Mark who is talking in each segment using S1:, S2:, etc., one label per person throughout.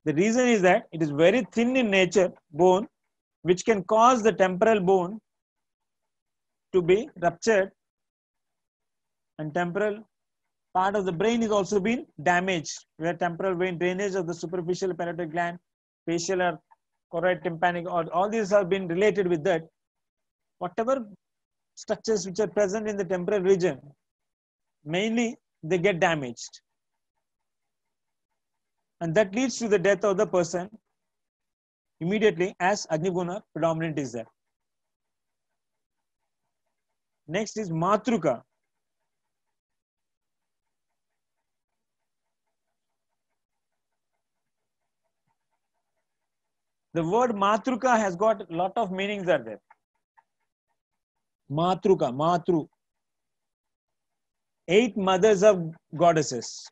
S1: The reason is that it is very thin in nature, bone, which can cause the temporal bone to be ruptured, and temporal part of the brain is also been damaged, where temporal vein drainage of the superficial parotid gland, facial or choroid tympanic, or all these have been related with that. Whatever structures which are present in the temporal region, mainly they get damaged. And that leads to the death of the person immediately, as Agni-guna predominant is there. Next is Matruka. The word Matruka has got a lot of meanings are there. Matruka, Matru. 8 mothers of goddesses.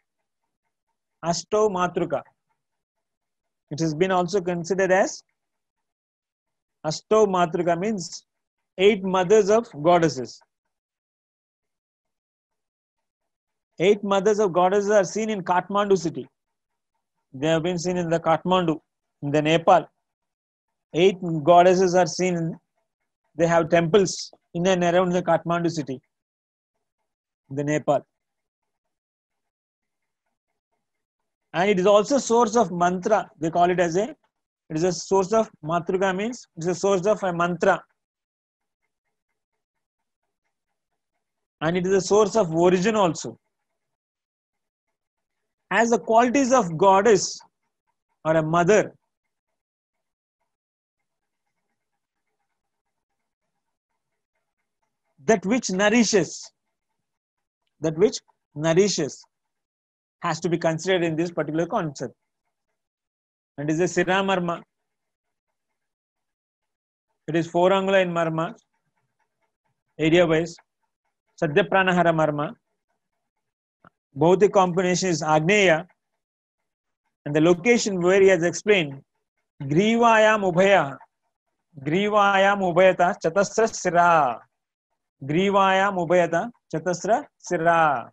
S1: Ashto Matruka. It has been also considered as Ashto Matruka, means 8 mothers of goddesses. 8 mothers of goddesses are seen in Kathmandu city. They have been seen in the Kathmandu, in the Nepal. 8 goddesses are seen. They have temples in and around the Kathmandu city, the Nepal. And it is also source of mantra. They call it as it is a source of Matruka, means it is a source of a mantra. And it is a source of origin also. As the qualities of goddess or a mother, that which nourishes, has to be considered in this particular concept. And is a Sira Marma. It is 4 angula in Marma, area wise. Sadhya Pranahara Marma. Bhautik combination is Agneya. And the location where he has explained, Grivayam Ubhaya. Grivayam Ubhayata Chatasra Sira. Grivayam Ubhayata Chatasra Sira.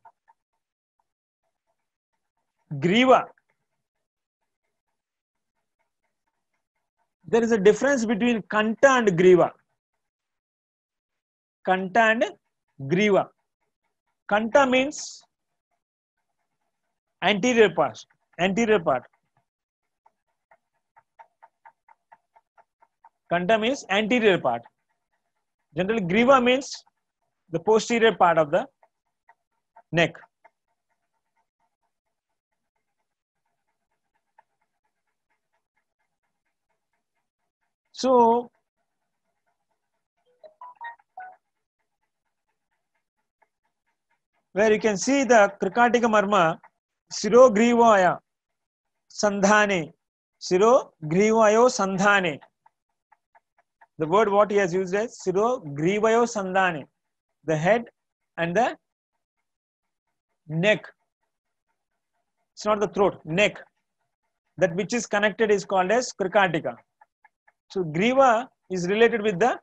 S1: Griva. There is a difference between Kanta and Griva. Kanta and Griva. Kanta means anterior part. Anterior part. Kanta means anterior part. Generally, Griva means the posterior part of the neck. So, where you can see the Krikatika Marma, Siro Grivaya Sandhane. Siro Grivayo Sandhane. The word what he has used is Siro Grivayo Sandhane. The head and the neck. It's not the throat, neck. That which is connected is called as Krikatika. So Griva is related with the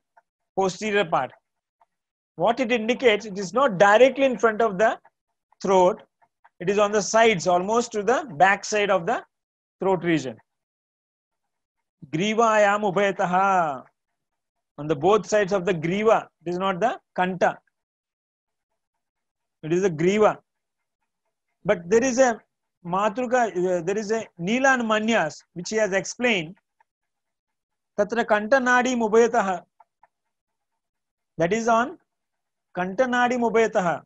S1: posterior part. What it indicates, it is not directly in front of the throat. It is on the sides, almost to the back side of the throat region. Grivayam Ubhayataha. On the both sides of the Griva. It is not the Kanta. It is a Griva. But there is a Matruka, there is a Nilan Manyas, which he has explained. Tatra Kanta Nadi Mubhayataha. That is on Kanta Nadi Mubhayataha.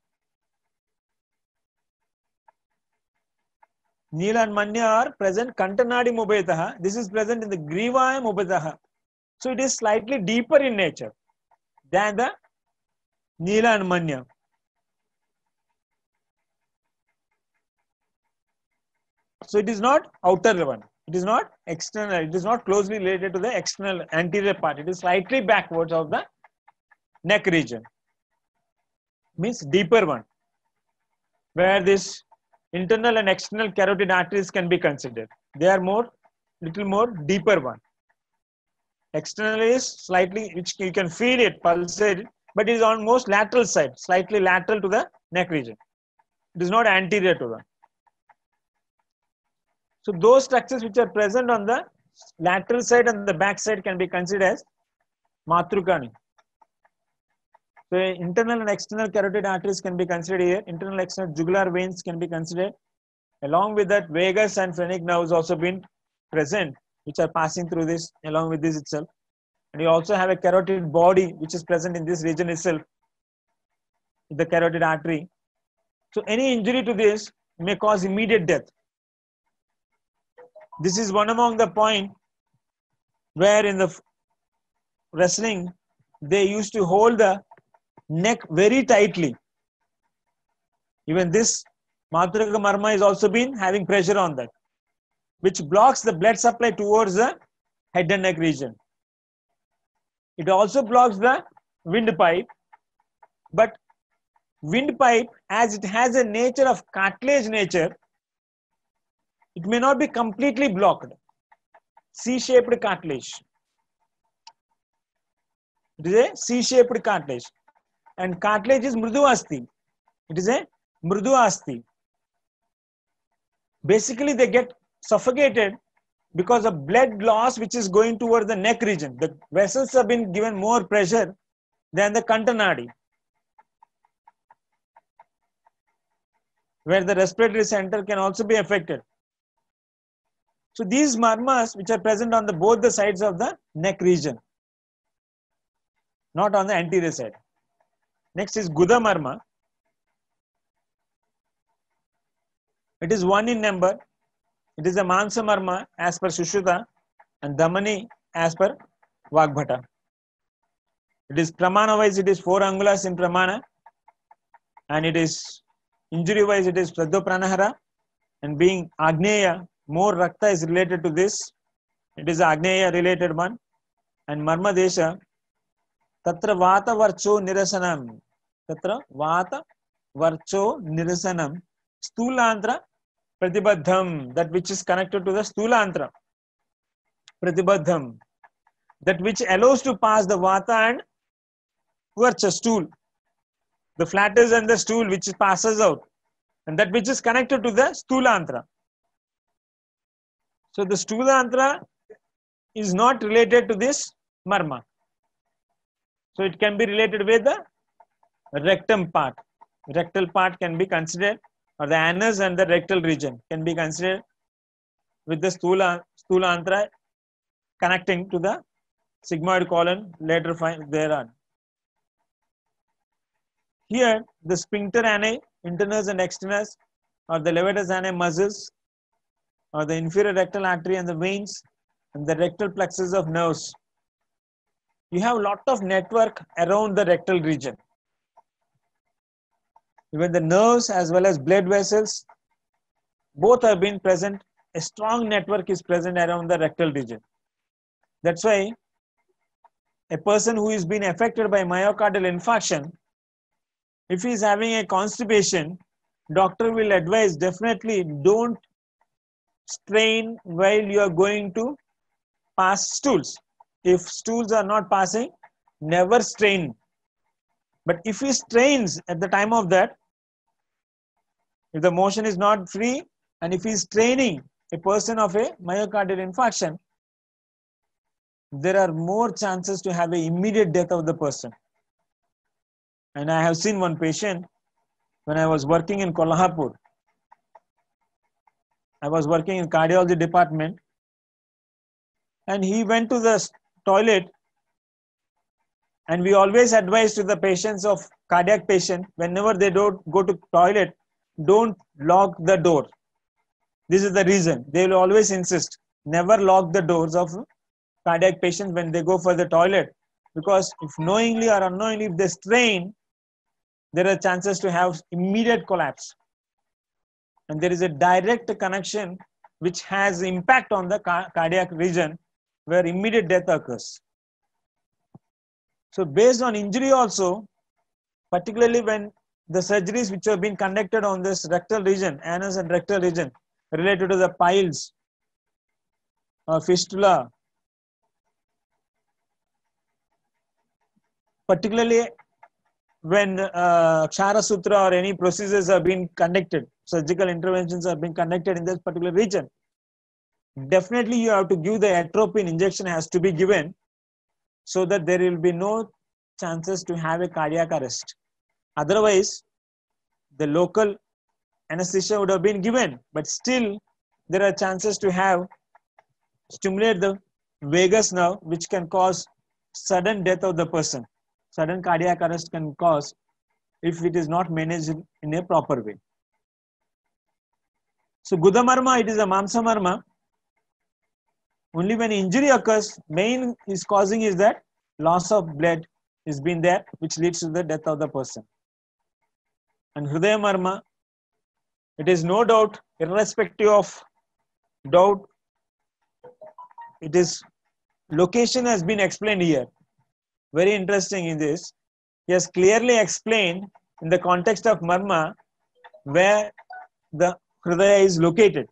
S1: Nila and Manya are present Kanta Nadi Mubhayataha. This is present in the Griva Mubhayataha. So it is slightly deeper in nature than the Nila and Manya. So it is not outer one. It is not external. It is not closely related to the external anterior part. It is slightly backwards of the neck region. Means deeper one. Where this internal and external carotid arteries can be considered. They are little more deeper one. External is slightly, which you can feel it, pulsate, but it is on most lateral side, slightly lateral to the neck region. It is not anterior to them. So those structures which are present on the lateral side and the back side can be considered as Matrukani. So internal and external carotid arteries can be considered here. Internal external jugular veins can be considered. Along with that, vagus and phrenic nerves also been present, which are passing through this along with this itself. And you also have a carotid body which is present in this region itself, the carotid artery. So any injury to this may cause immediate death. This is one among the point where in the wrestling they used to hold the neck very tightly. Even this Matraka Marma is also been having pressure on that, which blocks the blood supply towards the head and neck region. It also blocks the windpipe, but windpipe, as it has a nature of cartilage nature, it may not be completely blocked. C-shaped cartilage. It is a C-shaped cartilage. And cartilage is mrudu asti. It is a mrudu asti. Basically, they get suffocated because of blood loss which is going towards the neck region. The vessels have been given more pressure than the Kantanadi, where the respiratory center can also be affected. So these marmas which are present on both the sides of the neck region, not on the anterior side. Next is Guda marma. It is 1 in number. It is a Mansa marma as per Sushruta and Damani as per Vagbhata. It is Pramana wise, it is 4 angulas in Pramana, and it is injury wise, it is Pradho Pranahara, and being Agneya, more Rakta is related to this. It is Agneya related one. And Marma Desha, Tatra Vata Varcho Nirasanam. Tatra Vata Varcho Nirasanam. Stulantra Pratibadham, that which is connected to the Stulantra. Pratibadham, that which allows to pass the Vata and Varcha, stool. The flatus and the stool which passes out. And that which is connected to the Stulantra. So the Stulantra is not related to this Marma. So it can be related with the rectum part. Rectal part can be considered, or the anus and the rectal region can be considered with the Stulantra connecting to the sigmoid colon later thereon. Here, the sphincter ani, internus and externus, or the levator ani muscles, or the inferior rectal artery and the veins, and the rectal plexus of nerves. You have a lot of network around the rectal region. Even the nerves as well as blood vessels, both have been present. A strong network is present around the rectal region. That's why a person who is being affected by myocardial infarction, if he is having a constipation, doctor will advise definitely don't strain while you are going to pass stools. If stools are not passing, never strain. But if he strains at the time of that, if the motion is not free, and if he is straining a person of a myocardial infarction, there are more chances to have an immediate death of the person. And I have seen one patient when I was working in Kolhapur. I was working in cardiology department, and he went to the toilet, and we always advise to the patients of cardiac patient, whenever they don't go to toilet, don't lock the door. This is the reason. They will always insist, never lock the doors of cardiac patients when they go for the toilet, because if knowingly or unknowingly, if they strain, there are chances to have immediate collapse. And there is a direct connection which has impact on the cardiac region where immediate death occurs. So based on injury also, particularly when the surgeries which have been conducted on this rectal region, anus and rectal region, related to the piles or fistula, particularly when Kshara Sutra or any procedures have been conducted, surgical interventions have been conducted in this particular region, definitely you have to give the atropine injection has to be given so that there will be no chances to have a cardiac arrest. Otherwise, the local anesthesia would have been given, but still there are chances to have stimulate the vagus nerve, which can cause sudden death of the person. Sudden cardiac arrest can cause if it is not managed in a proper way. So Gudamarma, it is a Mamsamarma. Only when injury occurs, main is causing is that loss of blood is been there, which leads to the death of the person. And Hridaya Marma, it is no doubt, irrespective of doubt, it is location has been explained here. Very interesting in this. He has clearly explained in the context of Marma where the Hridaya is located.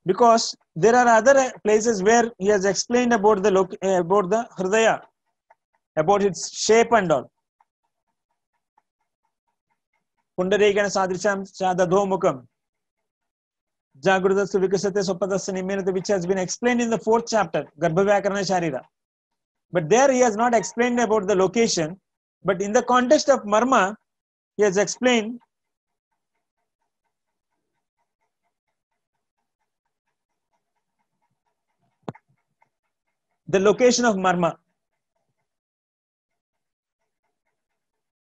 S1: Because there are other places where he has explained about the Hridaya, about its shape and all. Pundarekana sadrisham sadadhomukam Jagrudasu vikasate sopadasya nimenate, which has been explained in the 4th chapter, Garbhavyakarana Sharira. But there he has not explained about the location, but in the context of Marma, he has explained the location of Marma.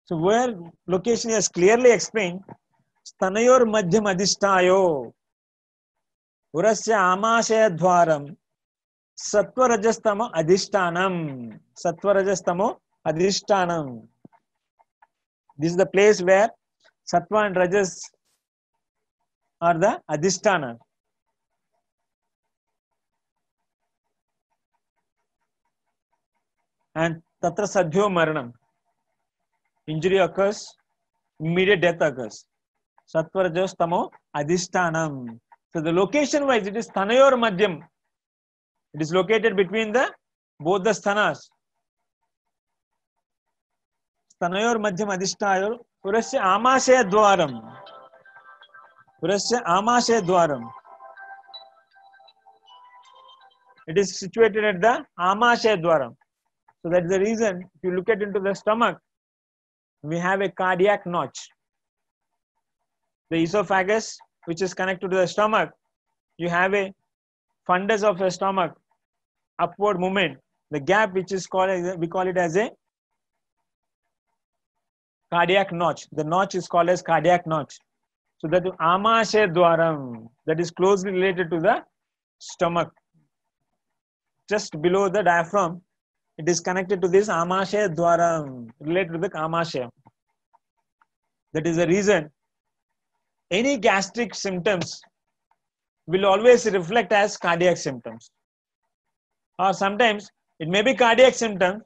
S1: So where location he has clearly explained, Stanayor Madhyam Adhishtayo Urasya Amashaya Dwaram Satvarajastamo Adhishtanam. Satvarajastamo Adhishtanam. This is the place where Sattva and Rajas are the Adhisthana. And Tatra Sadhyo Maranam. Injury occurs, immediate death occurs. Sattva Rajas Tamo Adhishtanam. So the location wise, it is Thanayor Madhyam. It is located between both the sthanas. Stanayor Madhyam Adhishtayor Urasya Amashaya Dwaram. Urasya Amashaya Dwaram. It is situated at the Amashaya Dwaram. So that is the reason, if you look at into the stomach, we have a cardiac notch. The esophagus, which is connected to the stomach, you have a fundus of the stomach, upward movement. The gap, which is called, we call it as a cardiac notch. The notch is called as cardiac notch. So that Amashaya Dwaram, that is closely related to the stomach. Just below the diaphragm, it is connected to this Amashaya Dwaram, related to the Amashaya. That is the reason any gastric symptoms will always reflect as cardiac symptoms. Or sometimes it may be cardiac symptom,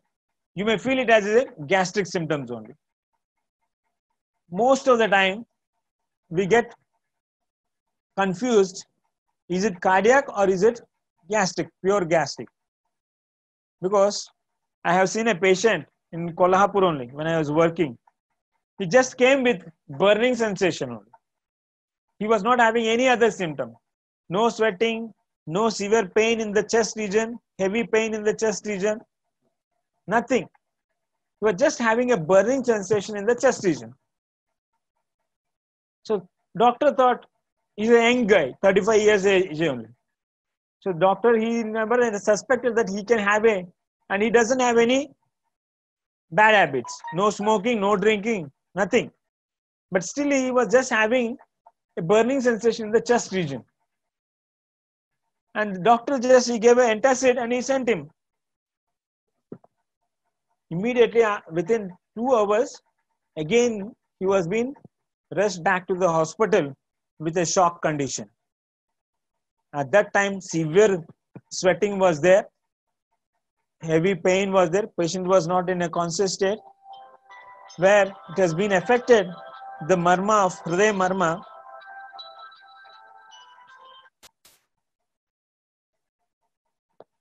S1: you may feel it as a gastric symptoms only. Most of the time, we get confused, is it cardiac or is it gastric, pure gastric? Because I have seen a patient in Kolhapur only when I was working. He just came with burning sensation only. He was not having any other symptom. No sweating, no severe pain in the chest region, heavy pain in the chest region, nothing. He was just having a burning sensation in the chest region. So doctor thought he's a young guy, 35 years age only. So doctor, he never suspected that he can have and he doesn't have any bad habits. No smoking, no drinking, nothing. But still he was just having a burning sensation in the chest region. And the doctor he gave an antacid and he sent him. Immediately within 2 hours, again he was being rushed back to the hospital with a shock condition. At that time, severe sweating was there, heavy pain was there, patient was not in a conscious state, where it has been affected, the marma of Hridaya Marma,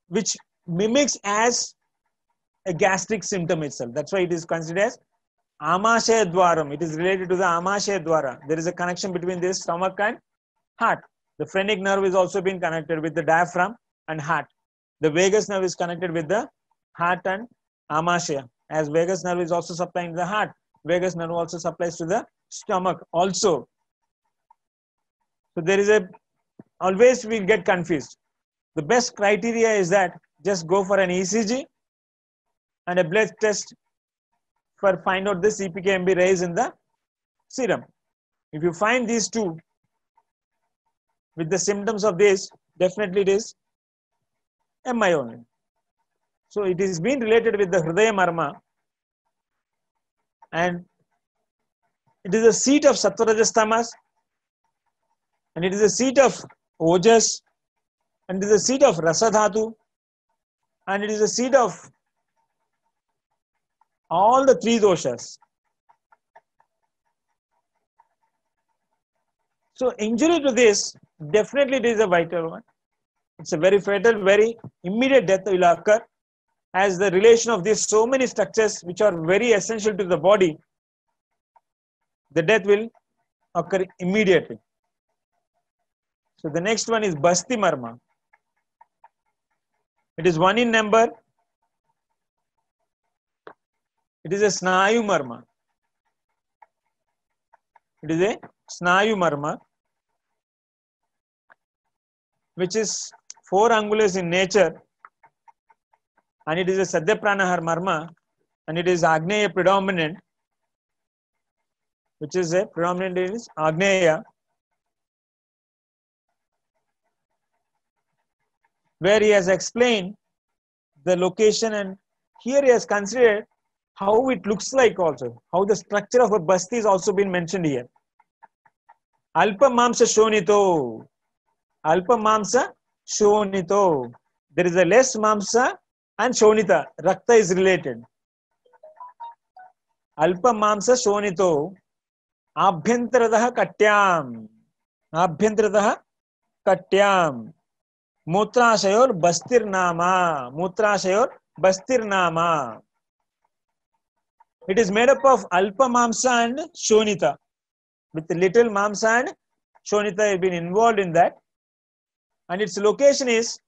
S1: which mimics as a gastric symptom itself. That's why it is considered as Amashaya Dwaram. It is related to the Amashaya Dwara. There is a connection between this stomach and heart. The phrenic nerve is also been connected with the diaphragm and heart. The vagus nerve is connected with the heart and amasya. As vagus nerve is also supplying to the heart, vagus nerve also supplies to the stomach also. So there is always we get confused. The best criteria is that just go for an ECG and a blood test for find out the CPK-MB raise in the serum. If you find these two with the symptoms of this, definitely it is MI only. So it is being related with the Hridaya Marma, and it is a seat of Sattva-Rajas Tamas, and it is a seat of Ojas, and it is a seat of Rasadhatu, and it is a seat of all the three doshas. So injury to this, definitely it is a vital one. It's a very fatal, very immediate death will occur, as the relation of these so many structures which are very essential to the body, the death will occur immediately. So the next one is Basti Marma. It is 1 in number. It is a Snayu Marma. It is a Snayu Marma, which is 4 angulars in nature, and it is a Sadhya Pranahar Marma, and it is Agneya predominant, which is a predominant is Agneya, where he has explained the location, and here he has considered how it looks like also, how the structure of a basti is also been mentioned here. Alpa Mamsa Shonito. Alpa Mamsa Shonito. There is a less Mamsa and Shonita. Rakta is related. Alpa Mamsa Shonito. Abhyantaradaha Katyam. Abhyantaradaha Katyam. Mutrashayor Bastir Nama. Mutrashayor Bastir Nama. It is made up of Alpa Mamsa and Shonita. With little Mamsa and Shonita have been involved in that. And its location is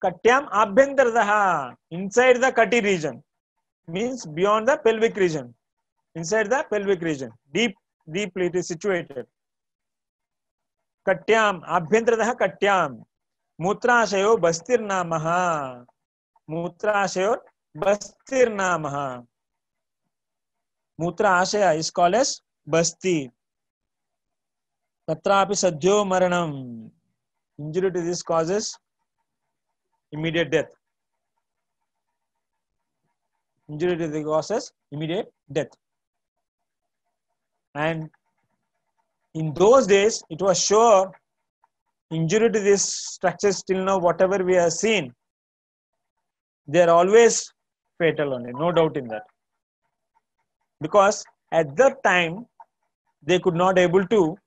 S1: Katyam Abhyantaradaha. Inside the Kati region. Means beyond the pelvic region. Inside the pelvic region. Deeply it is situated. Katyam Abhyantaradaha Katyam. Mutrashayo Bastir Namaha. Mutrashayo Bastir Namaha. Mutra Ashaya is called as Basti. Tatrapi Sadhyo Maranam. Injury to this causes immediate death. Injury to this causes immediate death. And in those days, it was sure injury to these structures till now, whatever we have seen, they are always fatal only, no doubt in that. Because at that time, they could not able to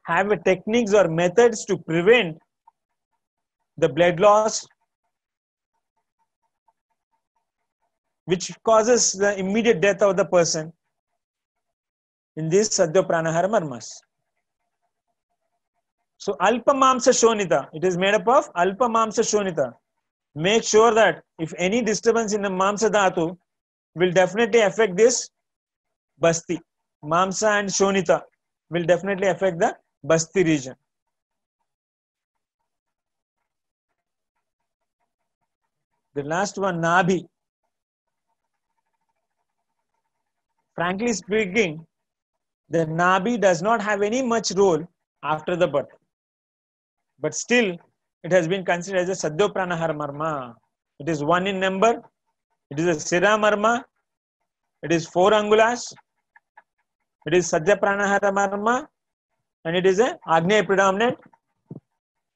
S1: have techniques or methods to prevent the blood loss, which causes the immediate death of the person in these Sadhya Pranahara Marmas. So Alpa Mamsa Shonita, it is made up of Alpa Mamsa Shonita. Make sure that if any disturbance in the Mamsa Dhatu will definitely affect this Basti. Mamsa and Shonita will definitely affect the Basti region. The last one, Nabhi. Frankly speaking, the Nabhi does not have any much role after the birth. But still, it has been considered as a Sadhya Pranahara Marma. It is 1 in number. It is a Sira Marma. It is 4 angulas. It is Sadhya Pranahara Marma. And it is a Agneya predominant.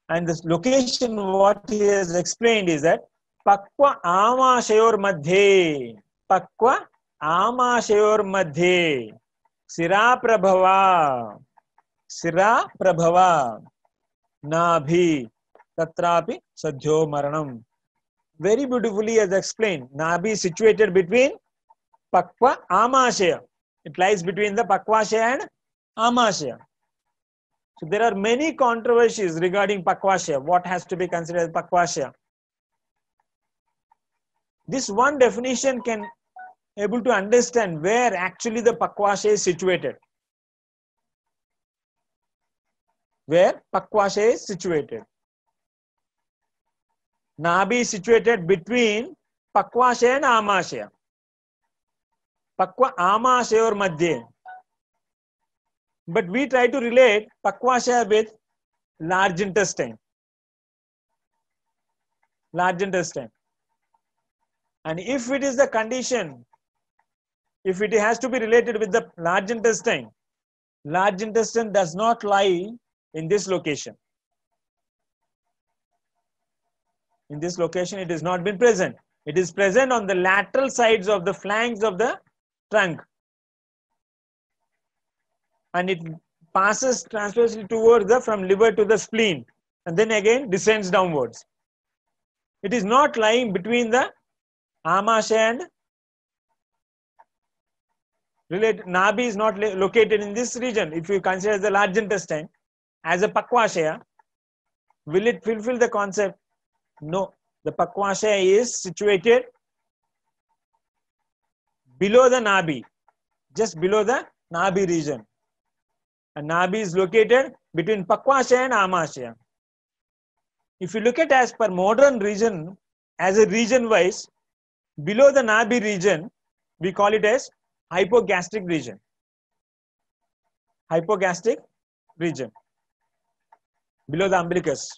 S1: And this location, what he has explained is that Pakwa Amashayor Madhe. Pakwa Amashayor Madhe. Sira Prabhava. Sira Prabhava. Nabhi. Tatrapi Sadhyo Maranam. Very beautifully as explained. Nabhi is situated between Pakwa Amashaya. It lies between the Pakwashaya and Amashaya. So there are many controversies regarding Pakvashya. What has to be considered as Pakvashya? This one definition can able to understand where actually the Pakvashya is situated. Where Pakvashya is situated. Nabi is situated between Pakvashya and Amashya. Pakva Amashya or Madhya. But we try to relate Pakvashya with large intestine. Large intestine. And if it is the condition, if it has to be related with the large intestine does not lie in this location. In this location, it has not been present. It is present on the lateral sides of the flanks of the trunk. And it passes transversely towards from liver to the spleen. And then again descends downwards. It is not lying between the Amashya and Nabi is not located in this region. If you consider the large intestine as a Pakvashya, will it fulfill the concept? No. The Pakvashya is situated below the Nabi, just below the Nabi region. And Nabi is located between Pakvashya and Amashya. If you look at as per modern region, as a region wise, below the Nabi region, we call it as hypogastric region. Hypogastric region. Below the umbilicus.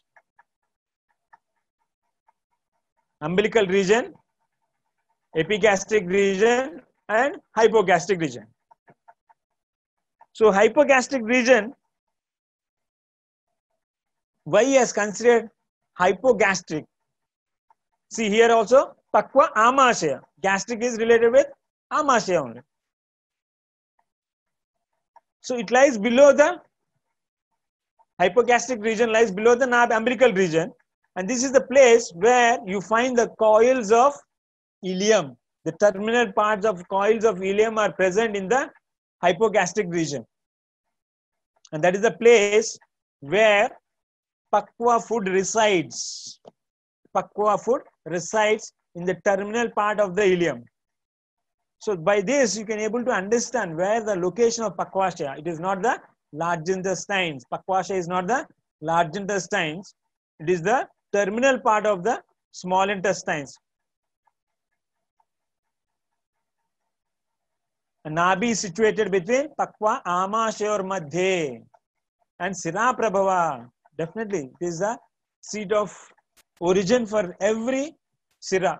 S1: Umbilical region, epigastric region, and hypogastric region. So hypogastric region, why is considered hypogastric? See here also, Pakva Amashya. Gastric is related with Amashya only. So it lies below the hypogastric region, lies below the umbilical region. And this is the place where you find the coils of ileum. The terminal parts of coils of ileum are present in the hypogastric region. And that is the place where Pakva food resides. Pakva food resides in the terminal part of the ileum. So by this, you can able to understand where the location of Pakvashya. It is not the large intestines. Pakvashya is not the large intestines. It is the terminal part of the small intestines. And Nabi is situated between Pakva, Amashya or Madhya. And Sira Prabhava, definitely, it is the seat of origin for every Sira.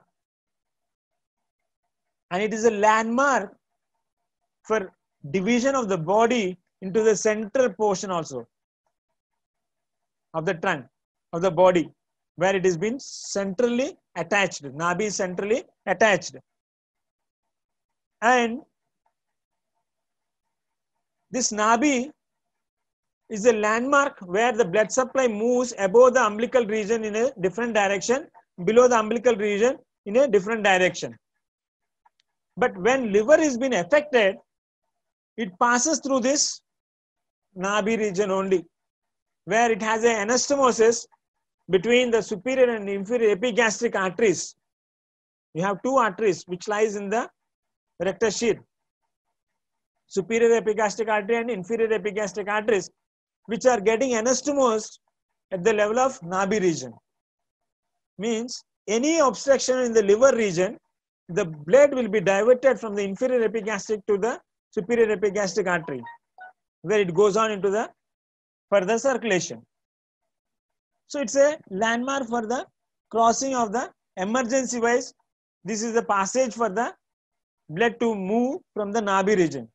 S1: And it is a landmark for division of the body into the central portion also of the trunk, of the body, where it has been centrally attached. Nabi is centrally attached. And this Nabi is a landmark where the blood supply moves above the umbilical region in a different direction, below the umbilical region in a different direction. But when liver is been affected, it passes through this Nabi region only, where it has an anastomosis between the superior and inferior epigastric arteries. We have two arteries which lies in the rectus sheath. Superior epigastric artery and inferior epigastric arteries, which are getting anastomosed at the level of Nabi region. Means any obstruction in the liver region, the blood will be diverted from the inferior epigastric to the superior epigastric artery, where it goes on into the further circulation. So it's a landmark for the crossing of the emergency wise. This is the passage for the blood to move from the Nabi region.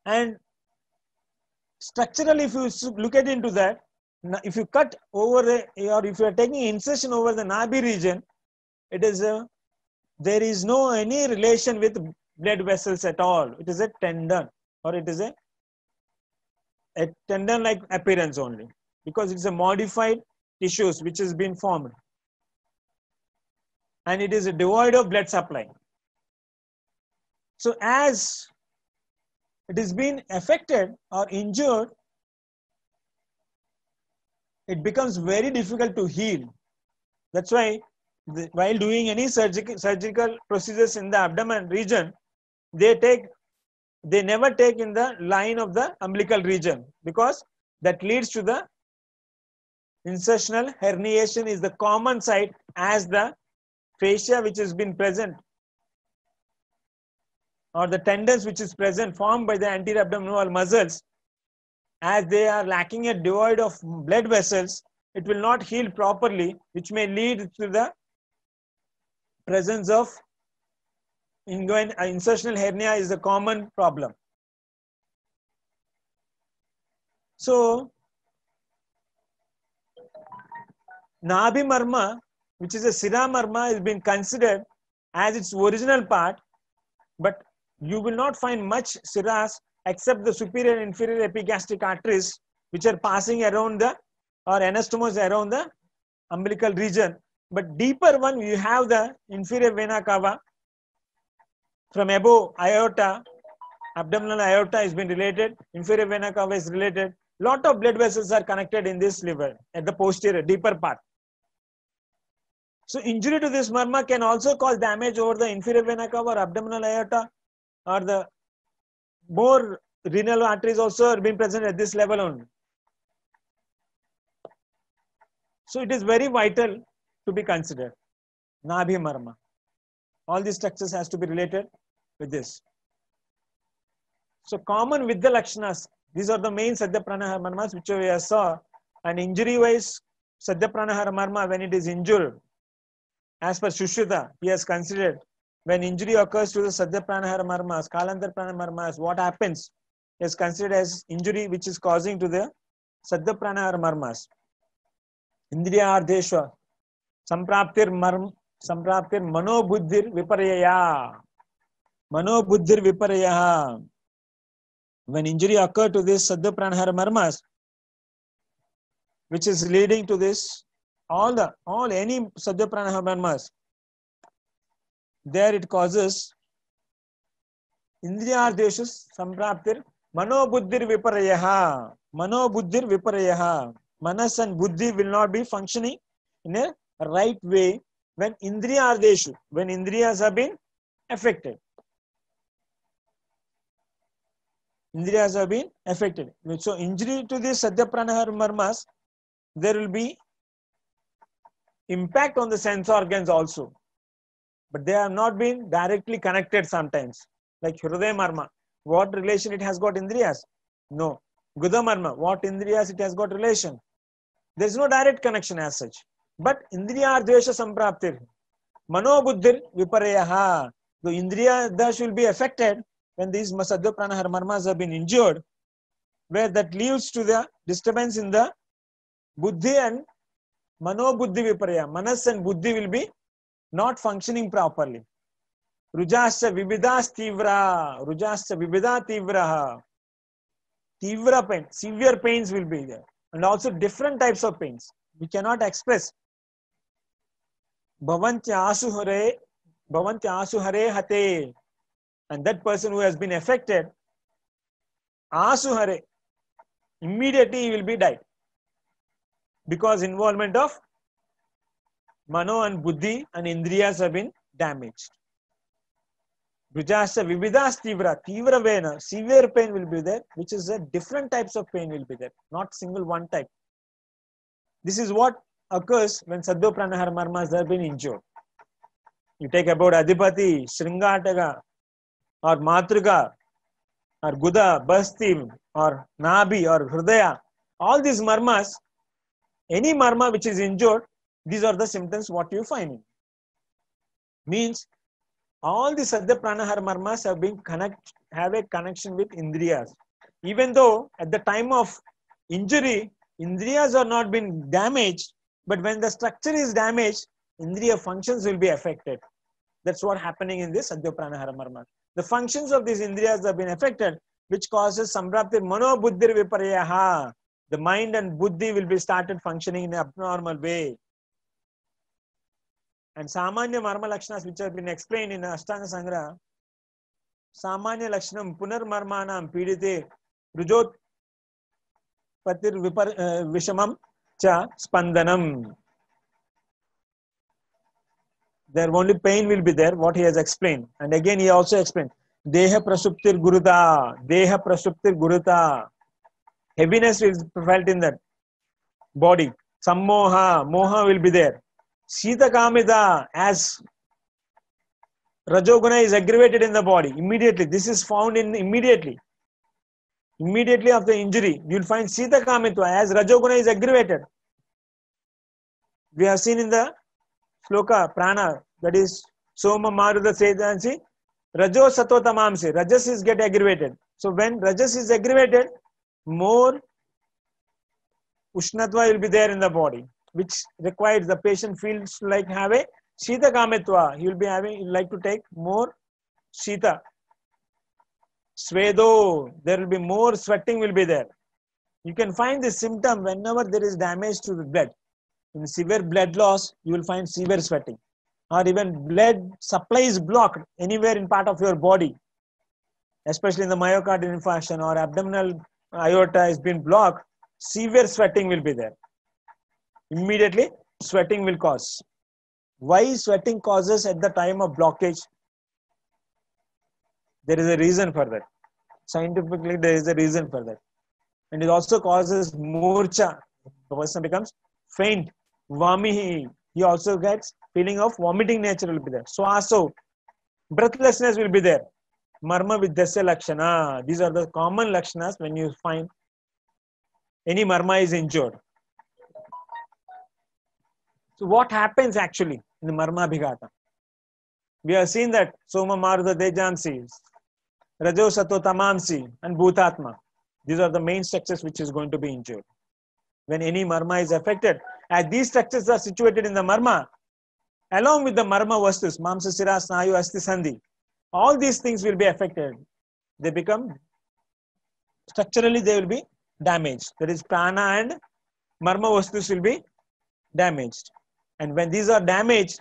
S1: And structurally, if you look at into that, if you cut over or if you are taking incision over the Nabi region, it is there is no any relation with blood vessels at all. It is a tendon, or it is a tendon-like appearance only, because it's a modified tissues which has been formed, and it is devoid of blood supply. So as it is been affected or injured, it becomes very difficult to heal. That's why while doing any surgical procedures in the abdomen region, they never take in the line of the umbilical region, because that leads to the insertional herniation is the common site, as the fascia which has been present or the tendons which is present formed by the anterior abdominal muscles, as they are lacking a devoid of blood vessels, it will not heal properly, which may lead to the presence of insertional hernia is a common problem. So Nabhi Marma, which is a Sira Marma, has been considered as its original part, but you will not find much Siras except the superior and inferior epigastric arteries, which are passing around the or anastomos around the umbilical region. But deeper one, you have the inferior vena cava from above aorta, abdominal aorta has been related, inferior vena cava is related. Lot of blood vessels are connected in this liver at the posterior, deeper part. So injury to this marma can also cause damage over the inferior vena cava or abdominal aorta, or the more renal arteries also are being present at this level only. So it is very vital to be considered. Nabhi marma. All these structures has to be related with this. So common with the lakshanas, these are the main Sadhya Pranahara marmas which we saw. And injury wise, Sadhya Pranahara marma, when it is injured, as per Shushruta, he has considered when injury occurs to the Sadhya Pranahara marmas, Kalantar Pranahara marmas, what happens is considered as injury which is causing to the Sadhya Pranahara marmas. Indriya Ardeshwa, Sampraptir Mano Buddhir Viparaya. Mano Buddhir Viparaya. When injury occurs to this Sadhya Pranahara marmas, which is leading to this, any Sadhya Pranahara marmas, there it causes Indriya Ardeshus Sampraptir Mano Buddhir Viparaya. Mano Buddhir Viparaya. Manas and Buddhi will not be functioning in a right way when Indriya Ardeshu, when Indriyas have been affected. Indriyas have been affected. So injury to the Sadhya Pranahara marmas, there will be impact on the sense organs also. But they have not been directly connected sometimes. Like Hridaya marma, what relation it has got Indriyas? No. Guda marma, what Indriyas it has got relation? There is no direct connection as such. But Indriya Ardesha Sampraptir, Mano Buddhir Vipareyaha. The Indriya Dash will be affected when these Sadhya Pranahara marmas have been injured, where that leads to the disturbance in the Buddhi and Mano Buddhi Viparaya. Manas and Buddhi will be not functioning properly. Rujasya Vibidas Tivra. Rujasya Vibida Tivra. Tivra pain, severe pains will be there. And also different types of pains. We cannot express. Bhavantya Asuhare Hate. And that person who has been affected, Asuhare, immediately he will be died. Because involvement of Mano and Buddhi and Indriyas have been damaged. Brujasya Vibidas Tivra, Tivra vena, severe pain will be there, which is a different types of pain will be there, not single one type. This is what occurs when Sadhya Pranahara marmas have been injured. You take about Adhipati, Sringataka, or Matrika, or Guda, Basti, or Nabi, or Hridaya, all these marmas, any marma which is injured, these are the symptoms what you find in. Means all the Sadhya Pranahara marmas have a connection with Indriyas. Even though at the time of injury, Indriyas are not been damaged, but when the structure is damaged, Indriya functions will be affected. That's what happening in this Sadhya Pranahara marmas. The functions of these Indriyas have been affected, which causes Sampraptir Mano Buddhir Viparyaha. The mind and Buddhi will be started functioning in an abnormal way. And Samanya Marma Lakshanas, which have been explained in Ashtanga Sangraha, Samanya Lakshanam Punar Marmanam Pidite Rujot Patir Vishamam cha spandanam. There only pain will be there, what he has explained. And again he also explained, Deha prasuptir guruta, Deha prasuptir guruta. Heaviness is felt in that body. Sammoha, moha will be there. Sita kamita, as Rajoguna is aggravated in the body, immediately. This is found in immediately. Immediately after injury, you will find Sita kamitva, as Rajoguna is aggravated. We have seen in the Sloka, Prana, that is Soma Maruda Sedansi, Rajo Sato Tamamsi, Rajas is get aggravated. So when Rajas is aggravated, more Ushnatva will be there in the body, which requires the patient feels like have a Shita Kamitva. He will be having, like to take more Shita. Svedo, there will be more sweating will be there. You can find this symptom whenever there is damage to the blood. In severe blood loss, you will find severe sweating. Or even blood supply is blocked anywhere in part of your body, especially in the myocardial infarction or abdominal aorta has been blocked, severe sweating will be there. Immediately, sweating will cause. Why sweating causes at the time of blockage? There is a reason for that. Scientifically, there is a reason for that. And it also causes murcha. The person becomes faint. Vamihi. He also gets feeling of vomiting nature will be there. Swaso. Breathlessness will be there. Marma vidyasya lakshana. These are the common lakshanas when you find any marma is injured. So what happens actually in the marma bhigata? We have seen that Soma Maruda Dejansi, Rajo Sato Tamamsi, and Bhutatma. These are the main structures which is going to be injured. When any marma is affected, as these structures are situated in the marma, along with the marma vastus, Mamsa Sira, Snayu, Asti Sandhi, all these things will be affected. They become, structurally they will be damaged. That is, prana and marma vastus will be damaged. And when these are damaged,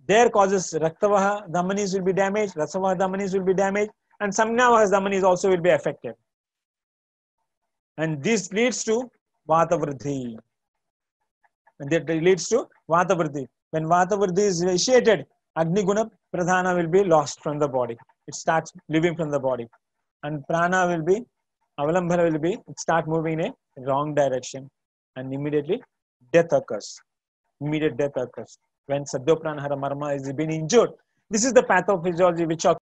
S1: their causes Raktavaha Dhamanis will be damaged, Rasavaha Dhamanis will be damaged, and Samgnavaha Dhamanis also will be affected. And this leads to Vata Vridhi. And that leads to Vata Vridhi. When Vata Vridhi is initiated, Agni Guna Pradhana will be lost from the body. It starts living from the body. And Prana will be, Avalambhana will be, it start moving in a wrong direction. And immediately death occurs. Immediate death occurs. When Saddho Pranahara Marma is being injured, this is the pathophysiology which occurs.